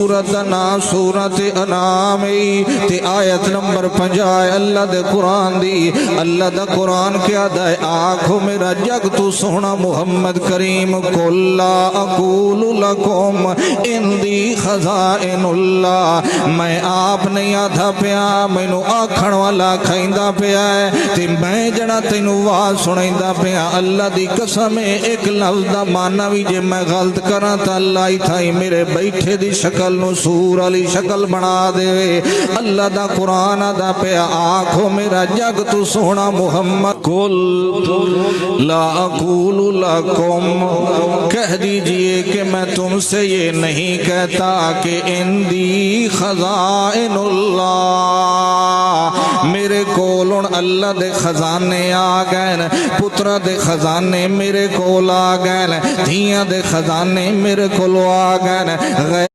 सूरत ना सूरत अनाम ते आयत नंबर 50 अल्लाह दे कुरान दी। अल्लाह दा कुरान क्या दे आखो मेरा जग तू सोना मुहम्मद करीम कुल्ला अकूलु लकुम इंदी खज़ाइनुल्लाह। मैं आप नहीं आधा पिया मैनू आखण वाला खैंदा पिया है ते मैं जड़ा तेनू वाज सुनाइंदा पिया। अल्लाह दी कसम एक लफ्ज़ दा माना भी जे मैं गलत करा तां अल्लाह ही थाई मेरे बैठे दी शक्ल सूर वाली शक्ल बना दे। अल्लाह दा कुरान दा पिया आखो मेरा जग तू सोना मुहम्मद कुल ला अकूलु लकुम कह दीजिए कि मैं तुमसे ये नहीं कहता कि इंदी खज़ाइनुल्लाह मेरे कोल अल्लाह दे खजाने आ गए, पुत्रा दे खजाने मेरे कोल आ गए, धियां दे खजाने मेरे कोल आ गए।